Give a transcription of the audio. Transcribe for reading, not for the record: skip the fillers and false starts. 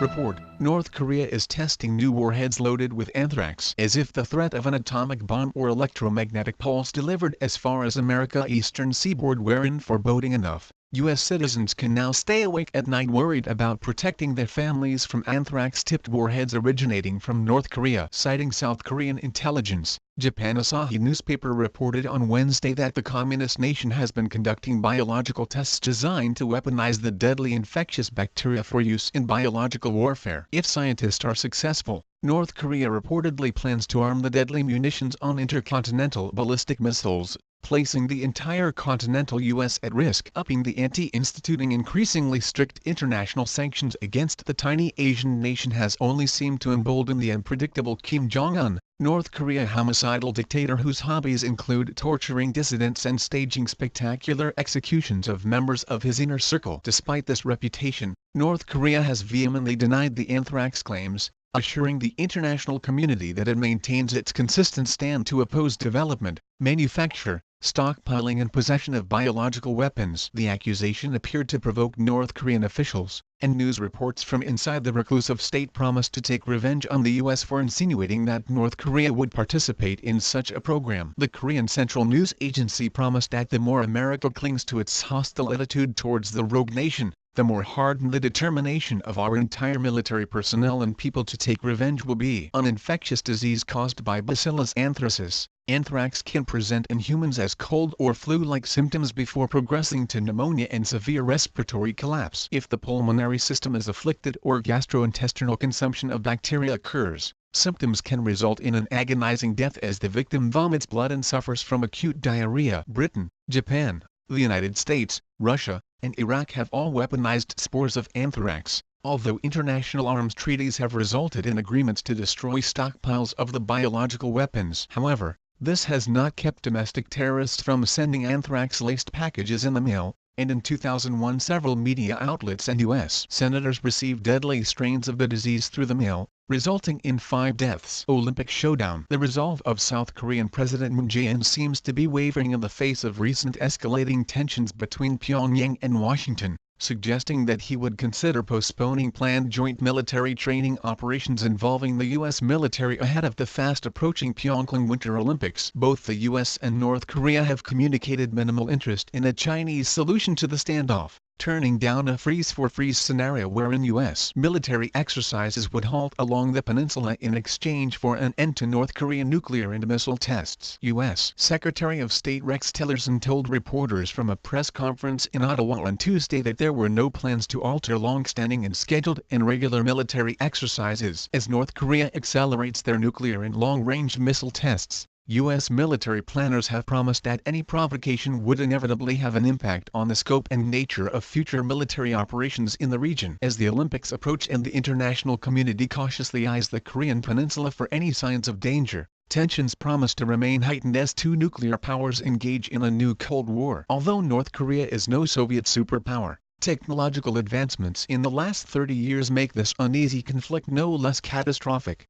Report: North Korea is testing new warheads loaded with anthrax as if the threat of an atomic bomb or electromagnetic pulse delivered as far as America's eastern seaboard weren't foreboding enough. U.S. citizens can now stay awake at night worried about protecting their families from anthrax-tipped warheads originating from North Korea. Citing South Korean intelligence, Japan Asahi newspaper reported on Wednesday that the communist nation has been conducting biological tests designed to weaponize the deadly infectious bacteria for use in biological warfare. If scientists are successful, North Korea reportedly plans to arm the deadly munitions on intercontinental ballistic missiles, placing the entire continental U.S. at risk. Upping the ante. Instituting increasingly strict international sanctions against the tiny Asian nation has only seemed to embolden the unpredictable Kim Jong-un, North Korea homicidal dictator whose hobbies include torturing dissidents and staging spectacular executions of members of his inner circle. Despite this reputation, North Korea has vehemently denied the anthrax claims, assuring the international community that it maintains its consistent stand to oppose development, manufacture, stockpiling and possession of biological weapons. The accusation appeared to provoke North Korean officials, and news reports from inside the reclusive state promised to take revenge on the U.S. for insinuating that North Korea would participate in such a program. The Korean Central News Agency promised that the more America clings to its hostile attitude towards the rogue nation, the more hardened the determination of our entire military personnel and people to take revenge will be. An infectious disease caused by Bacillus anthracis, anthrax can present in humans as cold or flu-like symptoms before progressing to pneumonia and severe respiratory collapse. If the pulmonary system is afflicted or gastrointestinal consumption of bacteria occurs, symptoms can result in an agonizing death as the victim vomits blood and suffers from acute diarrhea. Britain, Japan, the United States, Russia, and Iraq have all weaponized spores of anthrax, although international arms treaties have resulted in agreements to destroy stockpiles of the biological weapons. However, this has not kept domestic terrorists from sending anthrax-laced packages in the mail, and in 2001 several media outlets and U.S. senators received deadly strains of the disease through the mail, resulting in 5 deaths. Olympic showdown. The resolve of South Korean President Moon Jae-in seems to be wavering in the face of recent escalating tensions between Pyongyang and Washington, suggesting that he would consider postponing planned joint military training operations involving the U.S. military ahead of the fast-approaching Pyeongchang Winter Olympics. Both the U.S. and North Korea have communicated minimal interest in a Chinese solution to the standoff, turning down a freeze-for-freeze scenario wherein U.S. military exercises would halt along the peninsula in exchange for an end to North Korean nuclear and missile tests. U.S. Secretary of State Rex Tillerson told reporters from a press conference in Ottawa on Tuesday that there were no plans to alter long-standing and scheduled and regular military exercises. As North Korea accelerates their nuclear and long-range missile tests, U.S. military planners have promised that any provocation would inevitably have an impact on the scope and nature of future military operations in the region. As the Olympics approach and the international community cautiously eyes the Korean peninsula for any signs of danger, tensions promise to remain heightened as 2 nuclear powers engage in a new Cold War. Although North Korea is no Soviet superpower, technological advancements in the last 30 years make this uneasy conflict no less catastrophic.